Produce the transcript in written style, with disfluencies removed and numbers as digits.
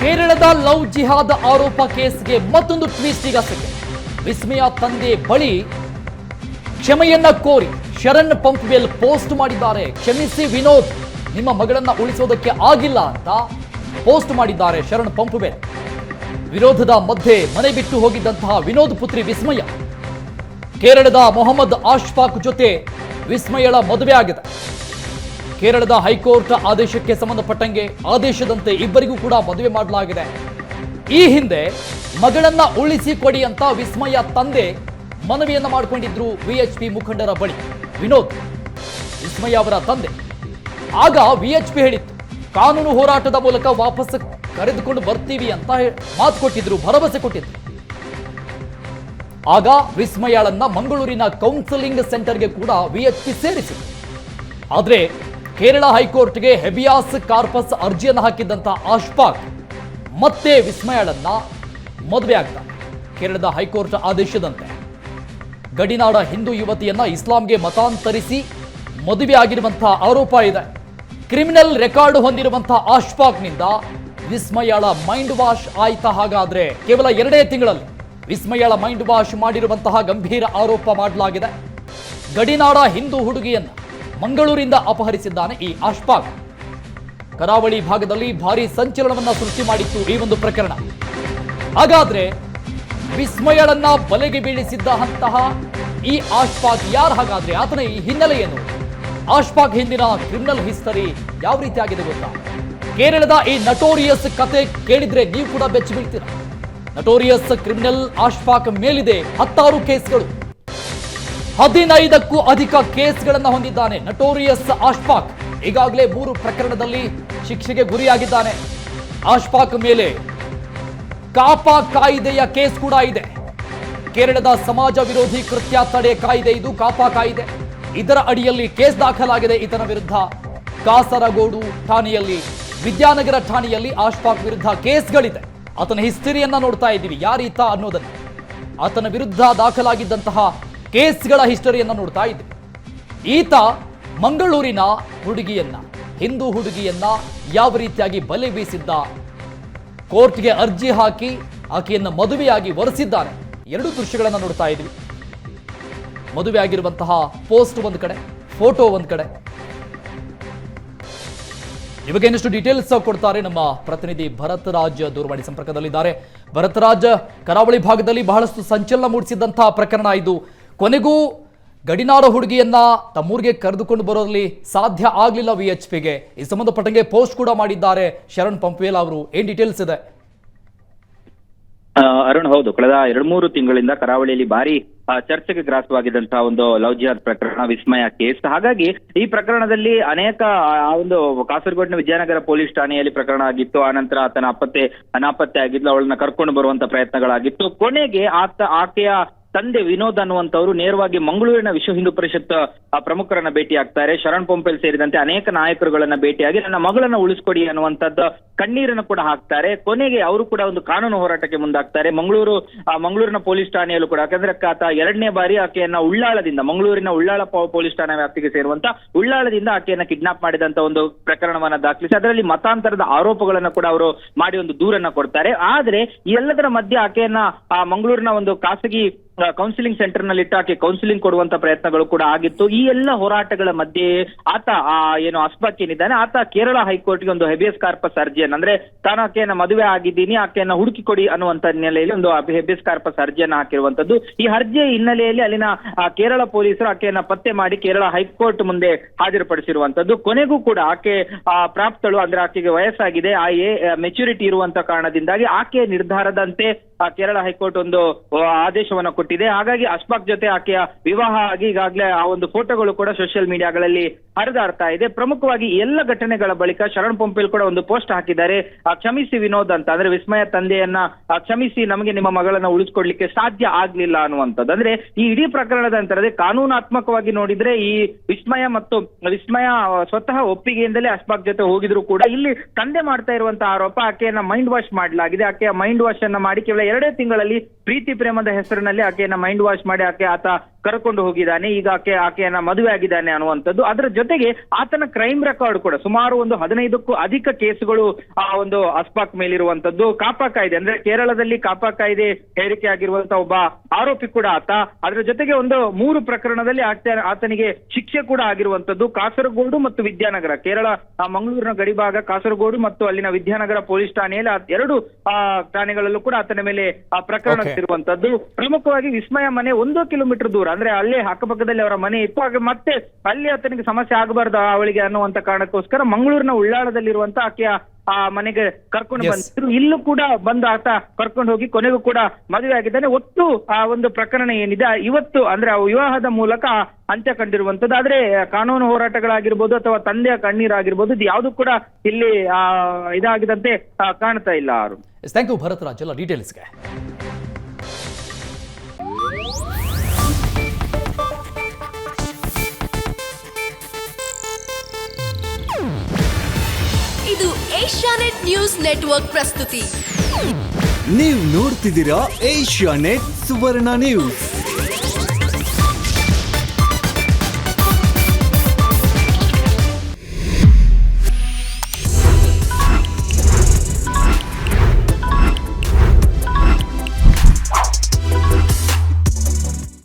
ಕೇರಳದ ಲವ್ ಜಿಹಾದ್ ಆರೋಪ ಕೇಸ್ಗೆ ಮತ್ತೊಂದು ಟ್ವಿಸ್ಟ್ ಈಗ ಸಿಕ್ಕಿದೆ. ವಿಸ್ಮಯ ತಂದೆ ಬಳಿ ಕ್ಷಮೆಯನ್ನ ಕೋರಿ ಶರಣ್ ಪಂಪ್ವೆಲ್ ಪೋಸ್ಟ್ ಮಾಡಿದ್ದಾರೆ. ಕ್ಷಮಿಸಿ ವಿನೋದ್, ನಿಮ್ಮ ಮಗಳನ್ನ ಉಳಿಸೋದಕ್ಕೆ ಆಗಿಲ್ಲ ಅಂತ ಪೋಸ್ಟ್ ಮಾಡಿದ್ದಾರೆ ಶರಣ್ ಪಂಪ್ವೆಲ್. ವಿರೋಧದ ಮಧ್ಯೆ ಮನೆ ಬಿಟ್ಟು ಹೋಗಿದ್ದಂತಹ ವಿನೋದ್ ಪುತ್ರಿ ವಿಸ್ಮಯ ಕೇರಳದ ಮೊಹಮ್ಮದ್ ಆಶ್ಫಾಕ್ ಜೊತೆ ವಿಸ್ಮಯಳ ಮದುವೆ ಆಗಿದೆ. ಕೇರಳದ ಹೈಕೋರ್ಟ್ ಆದೇಶಕ್ಕೆ ಸಂಬಂಧಪಟ್ಟಂಗೆ ಆದೇಶದಂತೆ ಇಬ್ಬರಿಗೂ ಕೂಡ ಮದುವೆ ಮಾಡಲಾಗಿದೆ. ಈ ಹಿಂದೆ ಮಗಳನ್ನ ಉಳಿಸಿಕೊಡಿ ಅಂತ ವಿಸ್ಮಯ ತಂದೆ ಮನವಿಯನ್ನ ಮಾಡಿಕೊಂಡಿದ್ರು ವಿಎಚ್ಪಿ ಮುಖಂಡರ ಬಳಿ. ವಿನೋದ್ ವಿಸ್ಮಯ ಅವರ ತಂದೆ ಆಗ ವಿಎಚ್ಪಿ ಹೇಳಿತ್ತು, ಕಾನೂನು ಹೋರಾಟದ ಮೂಲಕ ವಾಪಸ್ ಕರೆದುಕೊಂಡು ಬರ್ತೀವಿ ಅಂತ ಮಾತು ಕೊಟ್ಟಿದ್ರು, ಭರವಸೆ ಕೊಟ್ಟಿದ್ರು. ಆಗ ವಿಸ್ಮಯಳನ್ನ ಮಂಗಳೂರಿನ ಕೌನ್ಸಿಲಿಂಗ್ ಸೆಂಟರ್ಗೆ ಕೂಡ ವಿಎಚ್ಪಿ ಸೇರಿಸಿತು. ಆದ್ರೆ ಕೇರಳ ಹೈಕೋರ್ಟ್ಗೆ ಹೆಬಿಯಾಸ್ ಕಾರ್ಪಸ್ ಅರ್ಜಿಯನ್ನು ಹಾಕಿದ್ದಂತ ಆಶ್ಫಾಕ್ ಮತ್ತೆ ವಿಸ್ಮಯಳನ್ನ ಮದುವೆ ಆಗ್ತಾರೆ. ಕೇರಳದ ಹೈಕೋರ್ಟ್ ಆದೇಶದಂತೆ ಗಡಿನಾಡ ಹಿಂದೂ ಯುವತಿಯನ್ನ ಇಸ್ಲಾಂಗೆ ಮತಾಂತರಿಸಿ ಮದುವೆ ಆಗಿರುವಂತಹ ಆರೋಪ ಇದೆ. ಕ್ರಿಮಿನಲ್ ರೆಕಾರ್ಡ್ ಹೊಂದಿರುವಂತಹ ಆಶ್ಫಾಕ್ನಿಂದ ವಿಸ್ಮಯಳ ಮೈಂಡ್ ವಾಶ್ ಆಯ್ತಾ? ಹಾಗಾದ್ರೆ ಕೇವಲ 2 ತಿಂಗಳಲ್ಲಿ ವಿಸ್ಮಯಳ ಮೈಂಡ್ ವಾಶ್ ಮಾಡಿರುವಂತಹ ಗಂಭೀರ ಆರೋಪ ಮಾಡಲಾಗಿದೆ. ಗಡಿನಾಡ ಹಿಂದೂ ಹುಡುಗಿಯನ್ನ ಮಂಗಳೂರಿಂದ ಅಪಹರಿಸಿದ್ದಾನೆ ಈ ಆಶ್ಫಾಕ್. ಕರಾವಳಿ ಭಾಗದಲ್ಲಿ ಭಾರಿ ಸಂಚಲನವನ್ನ ಸೃಷ್ಟಿ ಮಾಡಿತ್ತು ಈ ಒಂದು ಪ್ರಕರಣ. ಹಾಗಾದ್ರೆ ವಿಸ್ಮಯಳನ್ನ ಬಲೆಗೆ ಬೀಳಿಸಿದ್ದಂತಹ ಈ ಆಶ್ಫಾಕ್ ಯಾರು? ಹಾಗಾದ್ರೆ ಆತನ ಈ ಹಿನ್ನೆಲೆ ಏನು? ಆಶ್ಫಾಕ್ ಹಿಂದಿನ ಕ್ರಿಮಿನಲ್ ಹಿಸ್ಟರಿ ಯಾವ ರೀತಿ ಆಗಿದೆ ಗೊತ್ತಾ? ಕೇರಳದ ಈ ನಟೋರಿಯಸ್ ಕತೆ ಕೇಳಿದ್ರೆ ನೀವು ಕೂಡ ಬೆಚ್ಚಿ ಬೀಳ್ತೀರಾ. ನಟೋರಿಯಸ್ ಕ್ರಿಮಿನಲ್ ಆಶ್ಫಾಕ್ ಮೇಲಿದೆ 16 ಕೇಸ್ಗಳು. 15ಕ್ಕೂ ಅಧಿಕ ಕೇಸ್ಗಳನ್ನ ಹೊಂದಿದ್ದಾನೆ ನಟೋರಿಯಸ್ ಆಶ್ಫಾಕ್. ಈಗಾಗಲೇ 3 ಪ್ರಕರಣದಲ್ಲಿ ಶಿಕ್ಷೆಗೆ ಗುರಿಯಾಗಿದ್ದಾನೆ. ಆಶ್ಫಾಕ್ ಮೇಲೆ ಕಾಪಾ ಕಾಯ್ದೆಯ ಕೇಸ್ ಕೂಡ ಇದೆ. ಕೇರಳದ ಸಮಾಜ ವಿರೋಧಿ ಕೃತ್ಯ ತಡೆ ಕಾಯ್ದೆ, ಇದು ಕಾಪಾ ಕಾಯ್ದೆ. ಇದರ ಅಡಿಯಲ್ಲಿ ಕೇಸ್ ದಾಖಲಾಗಿದೆ ಈತನ ವಿರುದ್ಧ. ಕಾಸರಗೋಡು ಠಾಣೆಯಲ್ಲಿ, ವಿದ್ಯಾನಗರ ಠಾಣೆಯಲ್ಲಿ ಆಶ್ಫಾಕ್ ವಿರುದ್ಧ ಕೇಸ್ಗಳಿದೆ. ಆತನ ಹಿಸ್ಟರಿಯನ್ನ ನೋಡ್ತಾ ಇದ್ದೀವಿ, ಯಾರೀತ ಅನ್ನೋದನ್ನ, ಆತನ ವಿರುದ್ಧ ದಾಖಲಾಗಿದ್ದಂತಹ ಕೇಸ್ಗಳ ಹಿಸ್ಟರಿಯನ್ನ ನೋಡ್ತಾ ಇದ್ದೀವಿ. ಈತ ಮಂಗಳೂರಿನ ಹುಡುಗಿಯನ್ನ, ಹಿಂದೂ ಹುಡುಗಿಯನ್ನ ಯಾವ ರೀತಿಯಾಗಿ ಬಲೆ ಬೀಸಿದ್ದ, ಕೋರ್ಟ್ಗೆ ಅರ್ಜಿ ಹಾಕಿ ಆಕೆಯನ್ನ ಮದುವೆಯಾಗಿ ವರಿಸಿದ್ದಾನೆ. 2 ದೃಶ್ಯಗಳನ್ನ ನೋಡ್ತಾ ಇದ್ವಿ. ಮದುವೆ ಆಗಿರುವಂತಹ ಪೋಸ್ಟ್ ಒಂದ್ ಕಡೆ, ಫೋಟೋ ಒಂದ್ ಕಡೆ. ಇವಾಗ ಇನ್ನಷ್ಟು ಡೀಟೇಲ್ಸ್ ಕೊಡ್ತಾರೆ ನಮ್ಮ ಪ್ರತಿನಿಧಿ ಭರತ್ ರಾಜ್, ದೂರವಾಣಿ ಸಂಪರ್ಕದಲ್ಲಿದ್ದಾರೆ. ಭರತ್ ರಾಜ್, ಕರಾವಳಿ ಭಾಗದಲ್ಲಿ ಬಹಳಷ್ಟು ಸಂಚಲನ ಮೂಡಿಸಿದಂತಹ ಪ್ರಕರಣ ಇದು. ಕೊನೆಗೂ ಗಡಿನಾಡ ಹುಡುಗಿಯನ್ನ ತಮ್ಮೂರಿಗೆ ಕರೆದುಕೊಂಡು ಬರೋದ್ರಲ್ಲಿ ಸಾಧ್ಯ ಆಗ್ಲಿಲ್ಲ ವಿಎಚ್ಪಿಗೆ. ಈ ಸಂಬಂಧಪಟ್ಟಂಗೆ ಪೋಸ್ಟ್ ಕೂಡ ಮಾಡಿದ್ದಾರೆ ಶರಣ್ ಪಂಪ್ವೆಲ್ ಅವರು. ಏನ್ ಡೀಟೇಲ್ಸ್ ಇದೆ? ಅರುಣ್, ಹೌದು, ಕಳೆದ 2-3 ತಿಂಗಳಿಂದ ಕರಾವಳಿಯಲ್ಲಿ ಭಾರಿ ಚರ್ಚೆಗೆ ಗ್ರಾಸವಾಗಿದ್ದಂತಹ ಒಂದು ಲವ್ ಜಿಹಾದ್ ಪ್ರಕರಣ, ವಿಸ್ಮಯ ಕೇಸ್. ಹಾಗಾಗಿ ಈ ಪ್ರಕರಣದಲ್ಲಿ ಅನೇಕ ಒಂದು ಕಾಸರಗೋಡಿನ ವಿದ್ಯಾನಗರ ಪೊಲೀಸ್ ಠಾಣೆಯಲ್ಲಿ ಪ್ರಕರಣ ಆಗಿತ್ತು. ಆನಂತರ ಆತನ ಅನಾಪತ್ತೆ ಆಗಿದ್ಲು, ಅವಳನ್ನ ಕರ್ಕೊಂಡು ಬರುವಂತ ಪ್ರಯತ್ನಗಳಾಗಿತ್ತು. ಕೊನೆಗೆ ಆಕೆಯ ತಂದೆ ವಿನೋದ್ ಅನ್ನುವಂಥವ್ರು ನೇರವಾಗಿ ಮಂಗಳೂರಿನ ವಿಶ್ವ ಹಿಂದೂ ಪರಿಷತ್ ಪ್ರಮುಖರನ್ನ ಭೇಟಿ ಆಗ್ತಾರೆ. ಶರಣ್ ಪಂಪ್ವೆಲ್ ಸೇರಿದಂತೆ ಅನೇಕ ನಾಯಕರುಗಳನ್ನ ಭೇಟಿಯಾಗಿ ನನ್ನ ಮಗಳನ್ನ ಉಳಿಸ್ಕೊಡಿ ಅನ್ನುವಂಥದ್ದು ಕಣ್ಣೀರನ್ನು ಕೂಡ ಹಾಕ್ತಾರೆ. ಕೊನೆಗೆ ಅವರು ಕೂಡ ಒಂದು ಕಾನೂನು ಹೋರಾಟಕ್ಕೆ ಮುಂದಾಗ್ತಾರೆ. ಮಂಗಳೂರಿನ ಪೊಲೀಸ್ ಠಾಣೆಯಲ್ಲೂ ಕೂಡ, ಯಾಕಂದ್ರೆ ಆತ 2ನೇ ಬಾರಿ ಆಕೆಯನ್ನ ಉಳ್ಳಾಳದಿಂದ, ಮಂಗಳೂರಿನ ಉಳ್ಳಾಳ ಪೊಲೀಸ್ ಠಾಣೆ ವ್ಯಾಪ್ತಿಗೆ ಸೇರುವಂತ ಉಳ್ಳಾಳದಿಂದ ಆಕೆಯನ್ನ ಕಿಡ್ನಾಪ್ ಮಾಡಿದಂತ ಒಂದು ಪ್ರಕರಣವನ್ನ ದಾಖಲಿಸಿ ಅದರಲ್ಲಿ ಮತಾಂತರದ ಆರೋಪಗಳನ್ನ ಕೂಡ ಅವರು ಮಾಡಿ ಒಂದು ದೂರನ್ನ ಕೊಡ್ತಾರೆ. ಆದ್ರೆ ಎಲ್ಲದರ ಮಧ್ಯೆ ಆಕೆಯನ್ನ ಮಂಗಳೂರಿನ ಒಂದು ಖಾಸಗಿ ಕೌನ್ಸಿಲಿಂಗ್ ಸೆಂಟರ್ ನಲ್ಲಿ ಇಟ್ಟು ಆಕೆ ಕೌನ್ಸಿಲಿಂಗ್ ಕೊಡುವಂತ ಪ್ರಯತ್ನಗಳು ಕೂಡ ಆಗಿತ್ತು. ಈ ಎಲ್ಲ ಹೋರಾಟಗಳ ಮಧ್ಯೆ ಆತ ಏನು ಆಶ್ಫಾಕ್ ಏನಿದ್ದಾನೆ, ಆತ ಕೇರಳ ಹೈಕೋರ್ಟ್ಗೆ ಒಂದು ಹೆಬಿಯಸ್ ಕಾರ್ಪಸ್ ಅರ್ಜಿಯನ್ನು, ಅಂದ್ರೆ ತಾನು ಆಕೆಯನ್ನ ಮದುವೆ ಆಗಿದ್ದೀನಿ, ಆಕೆಯನ್ನ ಹುಡುಕಿ ಕೊಡಿ ಅನ್ನುವಂತ ಹಿನ್ನೆಲೆಯಲ್ಲಿ ಒಂದು ಹೆಬಿಯಸ್ ಕಾರ್ಪಸ್ ಅರ್ಜಿಯನ್ನು ಹಾಕಿರುವಂತದ್ದು. ಈ ಅರ್ಜಿಯ ಹಿನ್ನೆಲೆಯಲ್ಲಿ ಅಲ್ಲಿನ ಕೇರಳ ಪೊಲೀಸರು ಆಕೆಯನ್ನ ಪತ್ತೆ ಮಾಡಿ ಕೇರಳ ಹೈಕೋರ್ಟ್ ಮುಂದೆ ಹಾಜರುಪಡಿಸಿರುವಂತದ್ದು. ಕೊನೆಗೂ ಕೂಡ ಆಕೆ ಪ್ರಾಪ್ತಳು, ಅಂದ್ರೆ ಆಕೆಗೆ ವಯಸ್ಸಾಗಿದೆ, ಮೆಚುರಿಟಿ ಇರುವಂತ ಕಾರಣದಿಂದಾಗಿ ಆಕೆಯ ನಿರ್ಧಾರದಂತೆ ಕೇರಳ ಹೈಕೋರ್ಟ್ ಒಂದು ಆದೇಶವನ್ನ ಕೊಟ್ಟಿದೆ. ಹಾಗಾಗಿ ಆಶ್ಫಾಕ್ ಜೊತೆ ಆಕೆಯ ವಿವಾಹ ಆಗಿ ಈಗಾಗಲೇ ಆ ಒಂದು ಫೋಟೋಗಳು ಕೂಡ ಸೋಷಿಯಲ್ ಮೀಡಿಯಾಗಳಲ್ಲಿ ಹರಿದಾಡ್ತಾ ಇದೆ. ಪ್ರಮುಖವಾಗಿ ಎಲ್ಲ ಘಟನೆಗಳ ಬಳಿಕ ಶರಣ್ ಪಂಪ್ವೆಲ್ ಕೂಡ ಒಂದು ಪೋಸ್ಟ್ ಹಾಕಿದ್ದಾರೆ, ಕ್ಷಮಿಸಿ ವಿನೋದ್ ಅಂತ, ಅಂದ್ರೆ ವಿಸ್ಮಯ ತಂದೆಯನ್ನ ಕ್ಷಮಿಸಿ, ನಮಗೆ ನಿಮ್ಮ ಮಗಳನ್ನ ಉಳಿಸ್ಕೊಡ್ಲಿಕ್ಕೆ ಸಾಧ್ಯ ಆಗ್ಲಿಲ್ಲ ಅನ್ನುವಂಥದ್ದು. ಅಂದ್ರೆ ಈ ಇಡೀ ಪ್ರಕರಣದ ಅಂತರದೇ ಕಾನೂನಾತ್ಮಕವಾಗಿ ನೋಡಿದ್ರೆ ಈ ವಿಸ್ಮಯ ಸ್ವತಃ ಒಪ್ಪಿಗೆಯಿಂದಲೇ ಆಶ್ಫಾಕ್ ಜೊತೆ ಹೋಗಿದ್ರು ಕೂಡ ಇಲ್ಲಿ ತಂದೆ ಮಾಡ್ತಾ ಇರುವಂತಹ ಆರೋಪ ಆಕೆಯನ್ನ ಮೈಂಡ್ ವಾಶ್ ಮಾಡಲಾಗಿದೆ. ಆಕೆಯ ಮೈಂಡ್ ವಾಶ್ ಅನ್ನ ಮಾಡಿ ಕೇವಲ 2 ತಿಂಗಳಲ್ಲಿ ಪ್ರೀತಿ ಪ್ರೇಮದ ಹೆಸರಿನಲ್ಲಿ ಆಕೆಯನ್ನ ಮೈಂಡ್ ವಾಶ್ ಮಾಡಿ ಆತ ಕರ್ಕೊಂಡು ಹೋಗಿದ್ದಾನೆ, ಈಗ ಆಕೆಯನ್ನ ಮದುವೆ ಆಗಿದ್ದಾನೆ ಅನ್ನುವಂಥದ್ದು. ಅದರ ಜೊತೆಗೆ ಆತನ ಕ್ರೈಮ್ ರೆಕಾರ್ಡ್ ಕೂಡ ಸುಮಾರು ಒಂದು 15ಕ್ಕೂ ಅಧಿಕ ಕೇಸುಗಳು ಆ ಒಂದು ಅಸ್ಪಾಕ್ ಮೇಲಿರುವಂತದ್ದು. ಕಾಪಾ ಕಾಯ್ದೆ ಅಂದ್ರೆ ಕೇರಳದಲ್ಲಿ ಕಾಪಾ ಕಾಯ್ದೆ ಹೇರಿಕೆ ಆಗಿರುವಂತಹ ಒಬ್ಬ ಆರೋಪಿ ಕೂಡ ಆತ. ಅದರ ಜೊತೆಗೆ ಒಂದು 3 ಪ್ರಕರಣದಲ್ಲಿ ಆತನಿಗೆ ಶಿಕ್ಷೆ ಕೂಡ ಆಗಿರುವಂತದ್ದು. ಕಾಸರಗೋಡು ಮತ್ತು ವಿದ್ಯಾನಗರ, ಕೇರಳ ಮಂಗಳೂರಿನ ಗಡಿಭಾಗ ಕಾಸರಗೋಡು ಮತ್ತು ಅಲ್ಲಿನ ವಿದ್ಯಾನಗರ ಪೊಲೀಸ್ ಠಾಣೆಯಲ್ಲಿ 2 ಠಾಣೆಗಳಲ್ಲೂ ಕೂಡ ಆತನ ಮೇಲೆ ಪ್ರಕರಣ ಇರುವಂತದ್ದು. ಪ್ರಮುಖವಾಗಿ ವಿಸ್ಮಯ ಮನೆ 1 ಕಿಲೋಮೀಟರ್ ದೂರ, ಅಂದ್ರೆ ಅಲ್ಲೇ ಅಕ್ಕಪಕ್ಕದಲ್ಲಿ ಅವರ ಮನೆ ಇತ್ತು. ಹಾಗೆ ಮತ್ತೆ ಅಲ್ಲಿ ಆತನಿಗೆ ಸಮಸ್ಯೆ ಆಗಬಾರ್ದು ಅವಳಿಗೆ ಅನ್ನುವಂತ ಕಾರಣಕ್ಕೋಸ್ಕರ ಮಂಗಳೂರಿನ ಉಳ್ಳಾಳದಲ್ಲಿರುವಂತ ಆಕೆಯ ಆ ಮನೆಗೆ ಕರ್ಕೊಂಡು ಬಂದಿದ್ರು. ಇಲ್ಲೂ ಕೂಡ ಬಂದು ಆತ ಕರ್ಕೊಂಡು ಹೋಗಿ ಕೊನೆಗೂ ಕೂಡ ಮದುವೆ ಆಗಿದ್ದಾನೆ. ಒಟ್ಟು ಆ ಒಂದು ಪ್ರಕರಣ ಏನಿದೆ ಇವತ್ತು ಅಂದ್ರೆ ವಿವಾಹದ ಮೂಲಕ ಅಂತ್ಯ ಕಂಡಿರುವಂತದ್ದು. ಆದ್ರೆ ಕಾನೂನು ಹೋರಾಟಗಳಾಗಿರ್ಬೋದು ಅಥವಾ ತಂದೆಯ ಕಣ್ಣೀರಾಗಿರ್ಬೋದು, ಇದು ಯಾವುದು ಕೂಡ ಇಲ್ಲಿ ಇದಾಗಿದಂತೆ ಕಾಣ್ತಾ ಇಲ್ಲ. ಥ್ಯಾಂಕ್ ಯು ಭರತ್ ರಾಜ್ ಎಲ್ಲ ಡೀಟೇಲ್ಸ್ಗೆ. ಇದು ಏಷ್ಯಾನೆಟ್ ನ್ಯೂಸ್ ನೆಟ್ವರ್ಕ್ ಪ್ರಸ್ತುತಿ. ನೀವು ನೋಡ್ತಿದ್ದೀರಾ ಏಷ್ಯಾನೆಟ್ ಸುವರ್ಣ ನ್ಯೂಸ್.